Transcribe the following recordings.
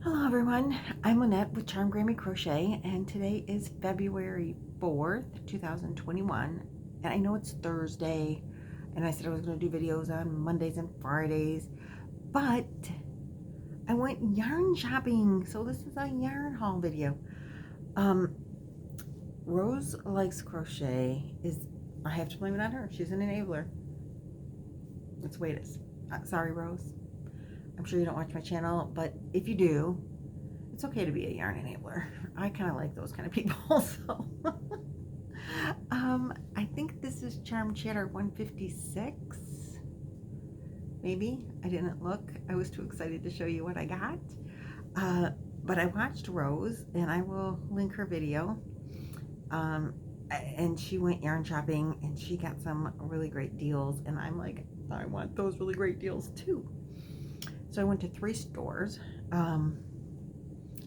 Hello everyone, I'm Lynette with Charm Grammy Crochet, and today is February 4th, 2021, and I know it's Thursday, and I said I was going to do videos on Mondays and Fridays, but I went yarn shopping, so this is a yarn haul video. Rose likes crochet. I have to blame it on her. She's an enabler. That's the way it is. Sorry, Rose. I'm sure you don't watch my channel, but if you do, it's okay to be a yarn enabler. I kind of like those kind of people. So I think this is Charm Chatter 156, maybe. I didn't look. I was too excited to show you what I got, but I watched Rose, and I will link her video. And she went yarn shopping, and she got some really great deals, and I'm like, I want those really great deals too. So I went to 3 stores.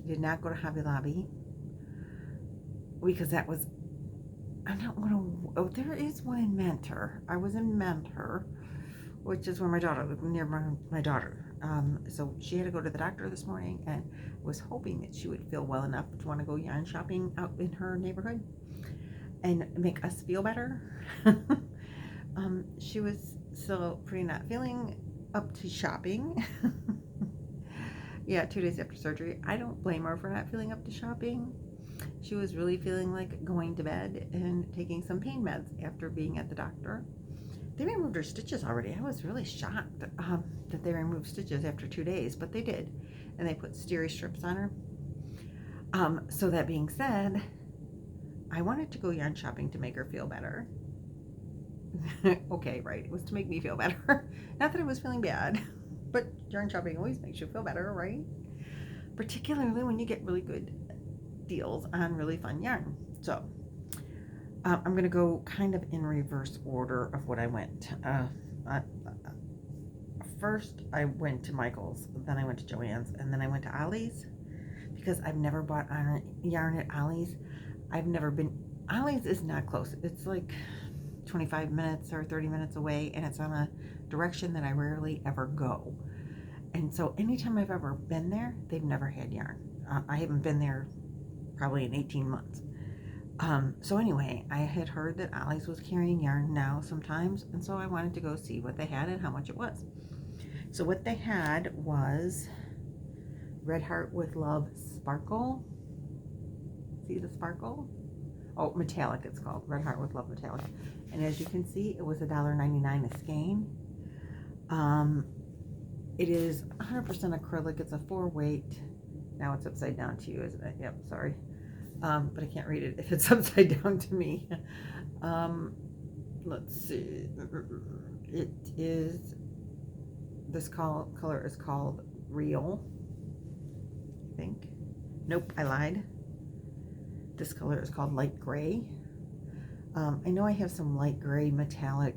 Did not go to Hobby Lobby because that was, I don't want to, oh, there is one in Mentor. I was in Mentor, which is where my daughter lived, near my daughter. So she had to go to the doctor this morning, and was hoping that she would feel well enough to want to go yarn shopping out in her neighborhood and make us feel better. She was still pretty not feeling up to shopping. Yeah, 2 days after surgery. I don't blame her for not feeling up to shopping. She was really feeling like going to bed and taking some pain meds after being at the doctor. They removed her stitches already. I was really shocked that they removed stitches after 2 days, but they did. And they put steri strips on her. So that being said, I wanted to go yarn shopping to make her feel better. Okay, right. It was to make me feel better. Not that I was feeling bad, but yarn shopping always makes you feel better, right? Particularly when you get really good deals on really fun yarn. So I'm going to go kind of in reverse order of what I went. First, I went to Michael's, then I went to Joann's, and then I went to Ollie's, because I've never bought yarn at Ollie's. I've never been, Ollie's is not close. It's like 25 minutes or 30 minutes away, and it's on a direction that I rarely ever go. And so anytime I've ever been there, they've never had yarn. I haven't been there probably in 18 months. So anyway, I had heard that Ollie's was carrying yarn now sometimes, and so I wanted to go see what they had and how much it was. So what they had was Red Heart with Love Sparkle. See the sparkle? Oh, metallic it's called. Red Heart with Love Metallic. And as you can see, it was $1.99 a skein. It is 100% acrylic. It's a 4-weight. Now it's upside down to you, isn't it? Yep, sorry. But I can't read it if it's upside down to me. Let's see. It is, this color is called Real, I think. Nope, I lied. This color is called Light Gray. I know I have some light gray metallic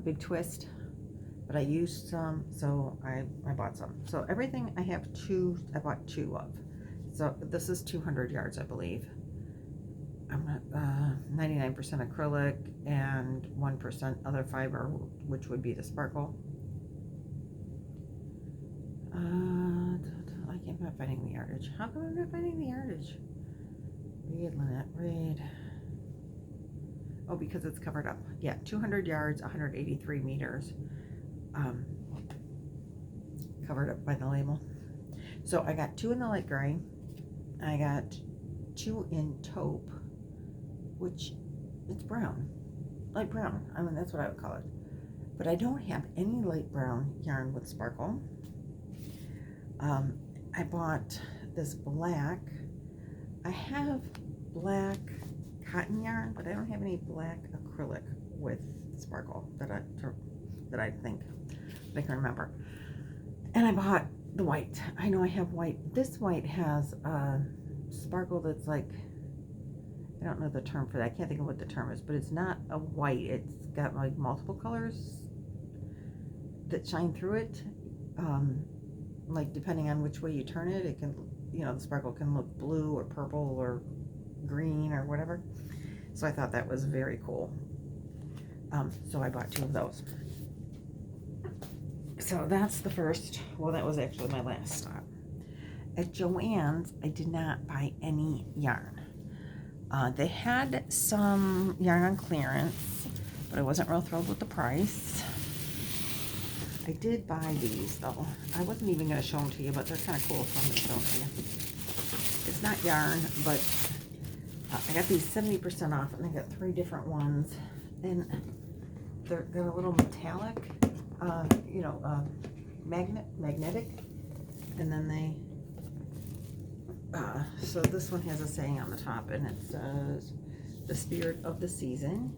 Big Twist, but I used some, so I bought some. So everything I have I bought 2 of. So this is 200 yards, I believe. I'm not 99% acrylic and 1% other fiber, which would be the sparkle. I'm not finding the yardage. How come I'm not finding the yardage? Read, Lynette, read. Oh, because it's covered up. Yeah, 200 yards, 183 meters. Covered up by the label. So I got 2 in the light gray. I got 2 in taupe, which it's brown. Light brown. I mean, that's what I would call it. But I don't have any light brown yarn with sparkle. I bought this black. I have black cotton yarn, but I don't have any black acrylic with sparkle that I think I can remember. And I bought the white. I know I have white. This white has sparkle that's like, I don't know the term for that. I can't think of what the term is, but it's not a white. It's got like multiple colors that shine through it. Like depending on which way you turn it, it can, you know, the sparkle can look blue or purple or green or whatever. So I thought that was very cool. So I bought 2 of those. So that's the first, well, that was actually my last stop. At Joann's, I did not buy any yarn. They had some yarn on clearance, but I wasn't real thrilled with the price. I did buy these though. I wasn't even going to show them to you, but they're kind of cool, so I'm going to show them to you. It's not yarn, but I got these 70% off, and I got 3 different ones, and they're a little metallic, magnetic, and then they, so this one has a saying on the top, and it says, "The spirit of the season."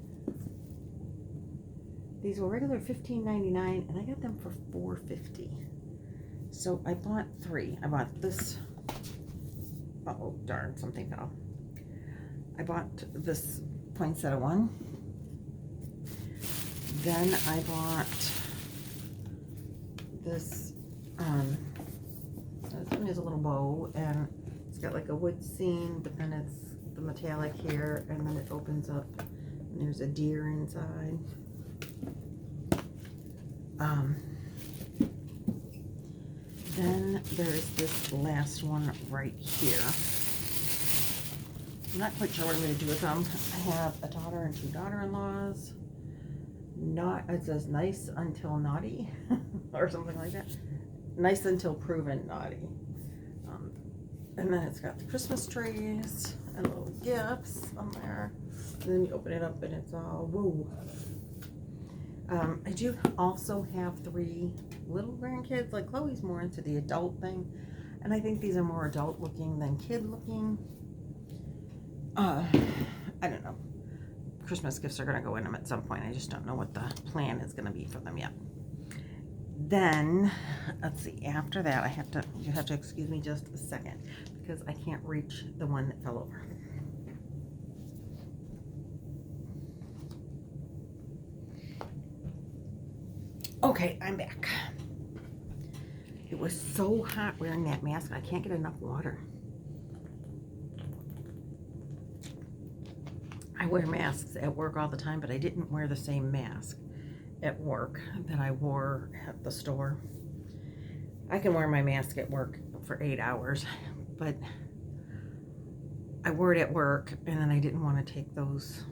These were regular $15.99, and I got them for $4.50. So I bought 3. I bought this. Oh darn, something fell. I bought this poinsettia one. Then I bought this. This one has a little bow, and it's got like a wood scene, but then it's the metallic here, and then it opens up, and there's a deer inside. Then there's this last one right here. I'm not quite sure what I'm going to do with them. I have a daughter and 2 daughter-in-laws. It says nice until naughty, or something like that. Nice until proven naughty. And then it's got the Christmas trees and little gifts on there. And then you open it up and it's all woo. I do also have 3 little grandkids. Like Chloe's more into the adult thing, and I think these are more adult looking than kid looking. I don't know. Christmas gifts are going to go in them at some point. I just don't know what the plan is going to be for them yet. Then, let's see, after that, you have to excuse me just a second, because I can't reach the one that fell over. Okay, I'm back. It was so hot wearing that mask. I can't get enough water. I wear masks at work all the time, but I didn't wear the same mask at work that I wore at the store. I can wear my mask at work for 8 hours, but I wore it at work, and then I didn't want to take those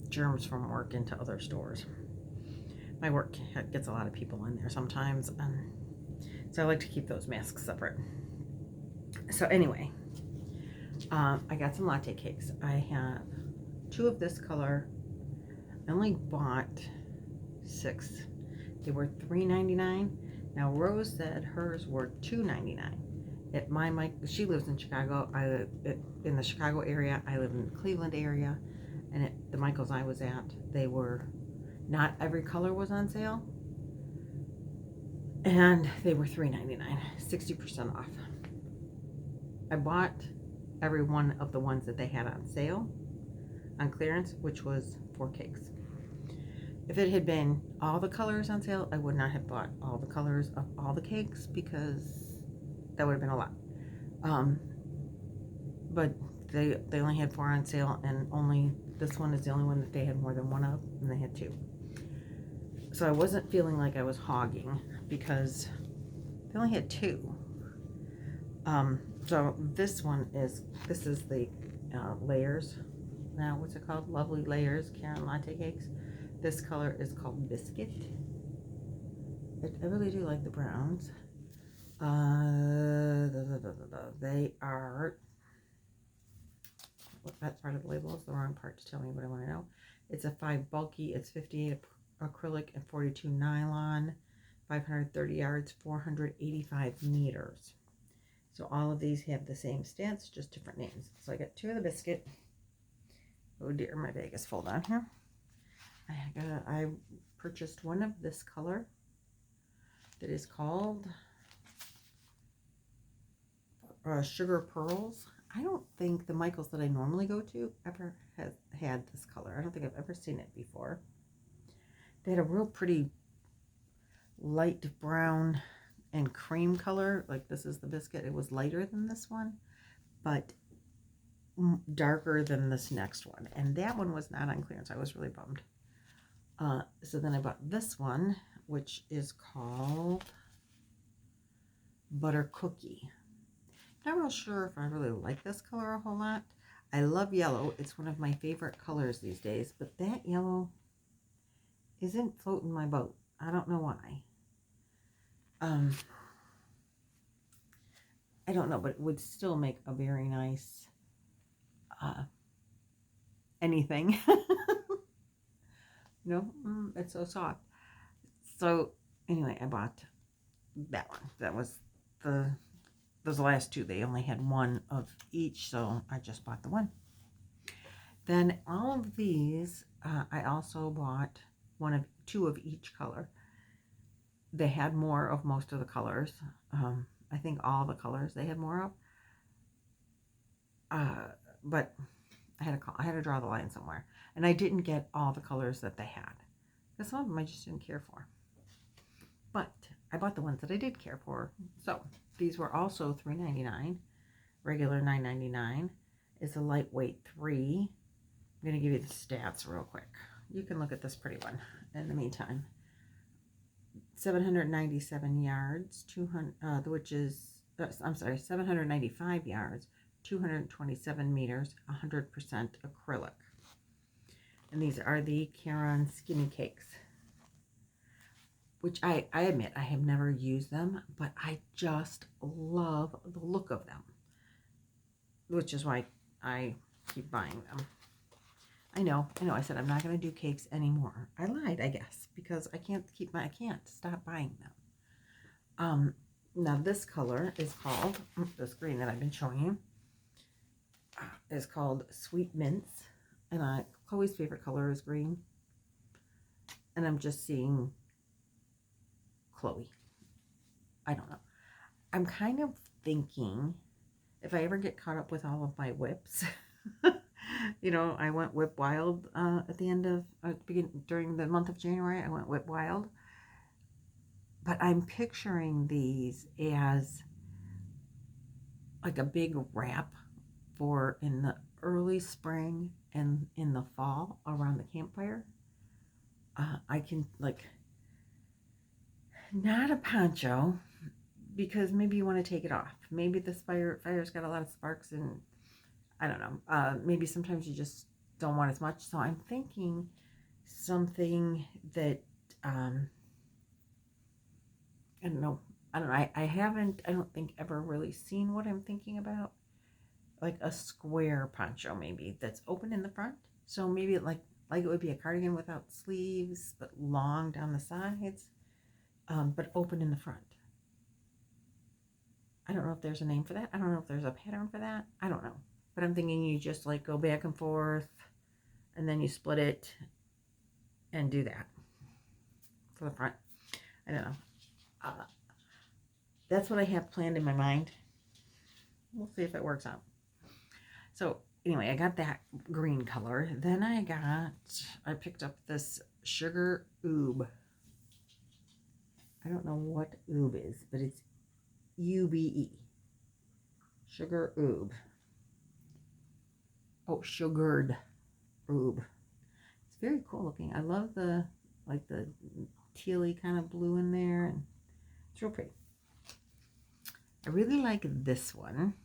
germs from work into other stores. My work gets a lot of people in there sometimes, so I like to keep those masks separate. So anyway, I got some latte cakes. I have 2 of this color. I only bought 6. They were $3.99. Now Rose said hers were $2.99. She lives in Chicago. In the Chicago area. I live in the Cleveland area, and at the Michael's I was at, they were. Not every color was on sale, and they were $3.99, 60% off. I bought every one of the ones that they had on sale, on clearance, which was 4 cakes. If it had been all the colors on sale, I would not have bought all the colors of all the cakes, because that would have been a lot. But they only had 4 on sale, and only this one is the only one that they had more than 1 of, and they had 2. So I wasn't feeling like I was hogging, because they only had 2. So this is the layers. Now, what's it called? Lovely Layers Karen Latte Cakes. This color is called Biscuit. I really do like the browns. They are, that part of the label is the wrong part to tell me what I want to know. It's a 5 bulky, it's 58 acrylic and 42 nylon, 530 yards, 485 meters. So all of these have the same stance, just different names. So I got 2 of the biscuit. Oh dear, my bag is full down here. I purchased one of this color that is called Sugar Pearls. I don't think the Michaels that I normally go to ever has had this color. I don't think I've ever seen it before. They had a real pretty light brown and cream color. Like, this is the biscuit. It was lighter than this one, but darker than this next one. And that one was not on clearance. I was really bummed. So then I bought this one, which is called Butter Cookie. Not real sure if I really like this color a whole lot. I love yellow. It's one of my favorite colors these days, but that yellow isn't floating my boat. I don't know why. I don't know, but it would still make a very nice anything. No, it's so soft. So anyway, I bought that one. That was those last two. They only had one of each, so I just bought the one. Then all of these, I also bought two of each color. They had more of most of the colors. I think all the colors they had more of. But I had to draw the line somewhere, and I didn't get all the colors that they had, because some of them I just didn't care for. But I bought the ones that I did care for. So these were also $3.99. Regular $9.99 is a lightweight 3. I'm going to give you the stats real quick. You can look at this pretty one in the meantime. 797 yards, 795 yards, 227 meters, 100% acrylic. And these are the Caron Skinny Cakes, which I admit I have never used them, but I just love the look of them, which is why I keep buying them. I know, I said I'm not going to do cakes anymore. I lied, I guess, because I can't stop buying them. Now this color is called, this green that I've been showing you, is called Sweet Mints. And Chloe's favorite color is green. And I'm just seeing Chloe. I don't know. I'm kind of thinking, if I ever get caught up with all of my whips, you know, I went whip wild at the end of, during the month of January, I went whip wild. But I'm picturing these as like a big wrap for in the early spring and in the fall around the campfire. I can, like, not a poncho, because maybe you want to take it off. Maybe this fire's got a lot of sparks, and I don't know. Maybe sometimes you just don't want as much. So I'm thinking something that, I don't know. I don't think ever really seen what I'm thinking about. Like a square poncho, maybe, that's open in the front. So maybe like it would be a cardigan without sleeves, but long down the sides, but open in the front. I don't know if there's a name for that. I don't know if there's a pattern for that. I don't know. But I'm thinking you just like go back and forth, and then you split it and do that for the front. I don't know. That's what I have planned in my mind. We'll see if it works out. So anyway, I got that green color. Then I picked up this sugar oob. I don't know what oob is, but it's UBE. Sugar oob. Oh, sugared oob. It's very cool looking. I love the tealy kind of blue in there, and it's real pretty. I really like this one,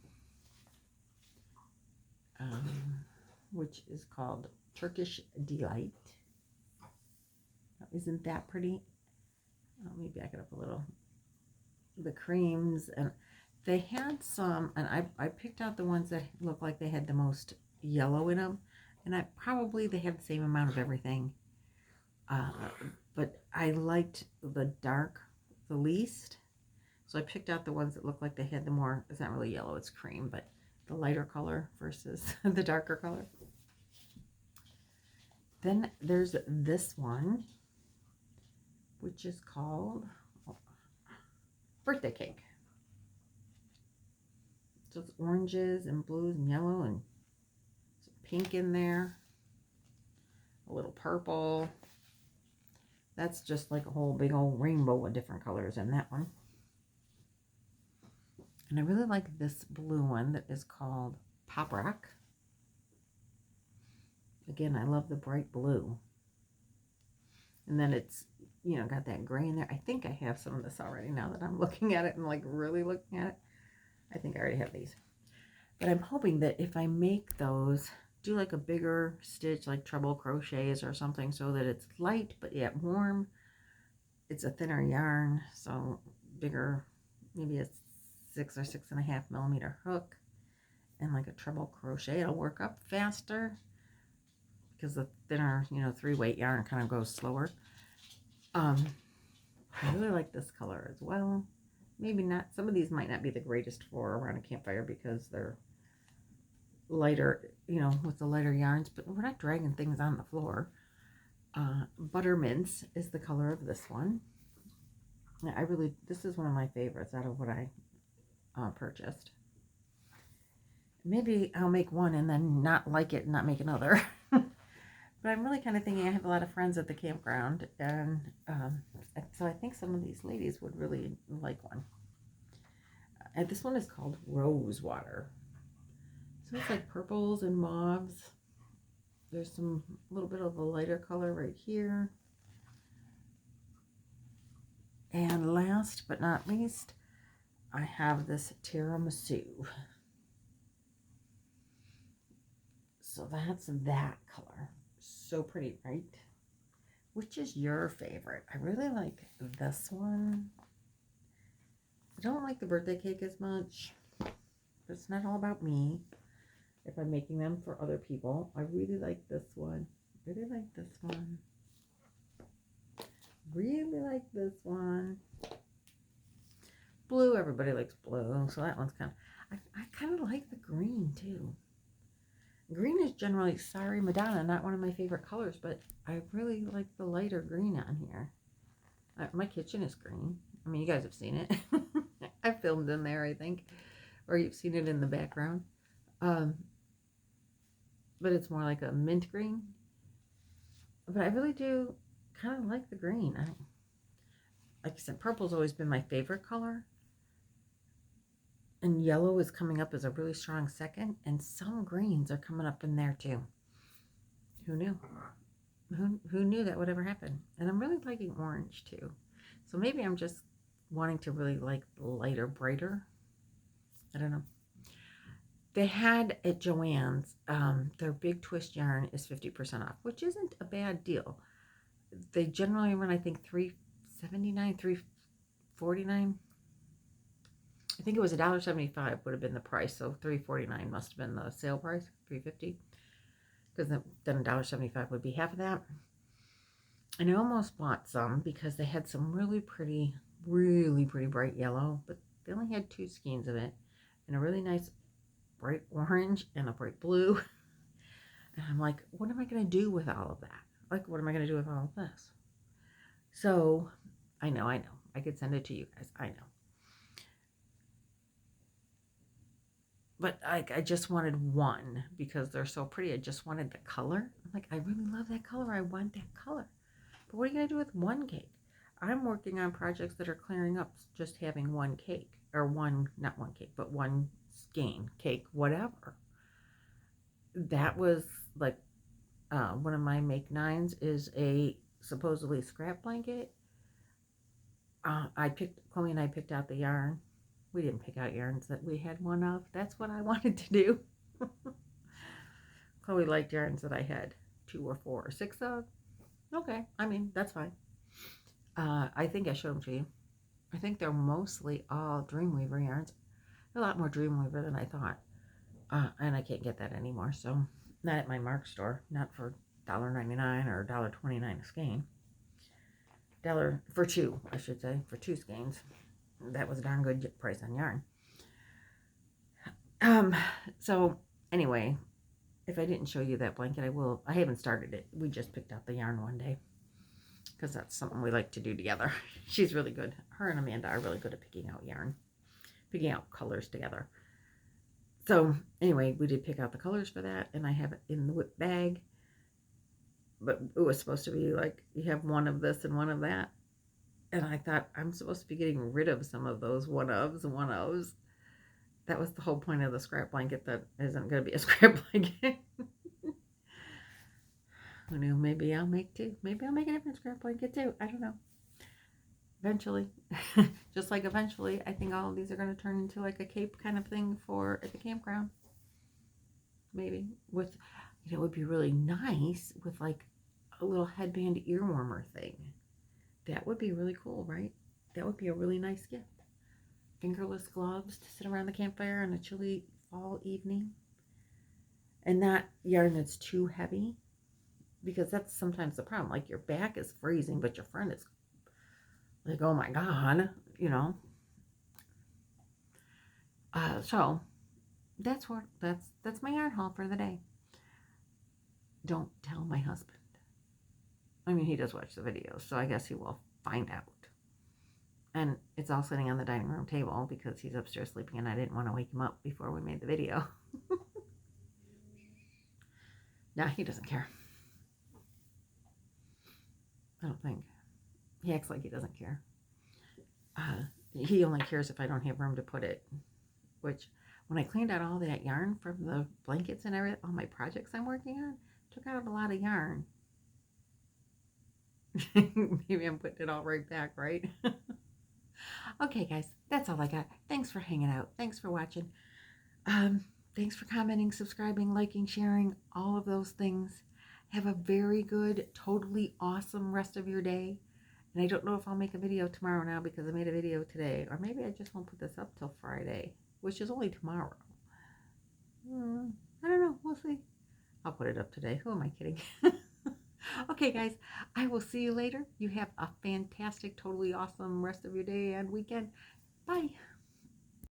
which is called Turkish Delight. Isn't that pretty? Let me back it up a little. The creams, and they had some, and I picked out the ones that looked like they had the most yellow in them, and they have the same amount of everything, but I liked the dark the least, so I picked out the ones that looked like they had the more, it's not really yellow, it's cream, but the lighter color versus the darker color. Then there's this one, which is called Birthday Cake. So it's oranges and blues and yellow and some pink in there, a little purple. That's just like a whole big old rainbow of different colors in that one. And I really like this blue one that is called Pop Rock. Again, I love the bright blue. And then it's, you know, got that gray in there. I think I have some of this already now that I'm looking at it and like really looking at it. I think I already have these. But I'm hoping that if I make those, do like a bigger stitch, like treble crochets or something, so that it's light but yet warm. It's a thinner yarn, so bigger, maybe a 6 or 6.5 millimeter hook, and like a treble crochet. It'll work up faster because the thinner, you know, 3-weight yarn kind of goes slower. I really like this color as well. Maybe not, some of these might not be the greatest for around a campfire because they're lighter, you know, with the lighter yarns, but we're not dragging things on the floor. Buttermints is the color of this one. This is one of my favorites out of what I purchased. Maybe I'll make one and then not like it and not make another. But I'm really kind of thinking, I have a lot of friends at the campground, and so I think some of these ladies would really like one. And this one is called Rose Water. So it's like purples and mauves. There's a little bit of a lighter color right here. And last but not least, I have this tiramisu. So that's that color. So pretty, right? Which is your favorite? I really like this one. I don't like the birthday cake as much. But it's not all about me. If I'm making them for other people, I really like this one. Really like this one. Really like this one. Blue, everybody likes blue, so that one's kind of, I kind of like the green too. Green is generally, sorry Madonna, not one of my favorite colors, but I really like the lighter green on here. My kitchen is green. I mean, you guys have seen it. I filmed in there, I think, or you've seen it in the background. But it's more like a mint green. But I really do kind of like the green. Like I said, purple's always been my favorite color. And yellow is coming up as a really strong second. And some greens are coming up in there too. Who knew? Who knew that would ever happen? And I'm really liking orange too. So maybe I'm just wanting to really like lighter, brighter. I don't know. They had at Joann's, their big twist yarn is 50% off, which isn't a bad deal. They generally run, I think, $3.79, $3.49. I think it was $1.75 would have been the price, so $3.49 must have been the sale price, $3.50, because then $1.75 would be half of that. And I almost bought some because they had some really pretty bright yellow, but they only had 2 skeins of it, and a really nice bright orange and a bright blue. And I'm like, what am I going to do with all of that? Like, what am I going to do with all of this? So, I know. I could send it to you guys. I know. But I just wanted one because they're so pretty. I just wanted the color. I'm like, I really love that color. I want that color. But what are you going to do with one cake? I'm working on projects that are clearing up just having one cake. Or not one cake, but one skein, cake, whatever. That was like one of my make nines is a supposedly scrap blanket. Chloe and I picked out the yarn. We didn't pick out yarns that we had one of. That's what I wanted to do. Chloe liked yarns that I had 2 or 4 or 6 of. Okay, I mean, that's fine. I think I showed them to you. I think they're mostly all Dreamweaver yarns. A lot more Dreamweaver than I thought. And I can't get that anymore, so not at my Mark store. Not for $1.99 or $1.29 a skein. $1 for 2, I should say, for 2 skeins. That was a darn good price on yarn. So anyway, if I didn't show you that blanket, I will. I haven't started it. We just picked out the yarn one day because that's something we like to do together. She's really good. Her and Amanda are really good at picking out yarn, picking out colors together. So anyway, we did pick out the colors for that, and I have it in the whip bag. But it was supposed to be like you have one of this and one of that. And I thought, I'm supposed to be getting rid of some of those one-ofs. That was the whole point of the scrap blanket that isn't going to be a scrap blanket. Who knew? Maybe I'll make two. Maybe I'll make a different scrap blanket too. I don't know. Eventually. Just like eventually, I think all of these are going to turn into like a cape kind of thing for at the campground. Maybe. With, you know, it would be really nice with like a little headband ear warmer thing. That would be really cool, right? That would be a really nice gift. Fingerless gloves to sit around the campfire on a chilly fall evening. And not yarn that's too heavy. Because that's sometimes the problem. Like your back is freezing, but your friend is like, oh my God, you know. So that's my yarn haul for the day. Don't tell my husband. I mean, he does watch the videos, so I guess he will find out. And it's all sitting on the dining room table because he's upstairs sleeping and I didn't want to wake him up before we made the video. Nah, he doesn't care. I don't think. He acts like he doesn't care. He only cares if I don't have room to put it. Which, when I cleaned out all that yarn from the blankets and everything, all my projects I'm working on, took out a lot of yarn. Maybe I'm putting it all right back, right? Okay, guys, that's all I got. Thanks for hanging out. Thanks for watching. Thanks for commenting, subscribing, liking, sharing, all of those things. Have a very good, totally awesome rest of your day. And I don't know if I'll make a video tomorrow now because I made a video today. Or maybe I just won't put this up till Friday, which is only tomorrow. I don't know. We'll see. I'll put it up today. Who am I kidding? Okay, guys. I will see you later. You have a fantastic, totally awesome rest of your day and weekend. Bye.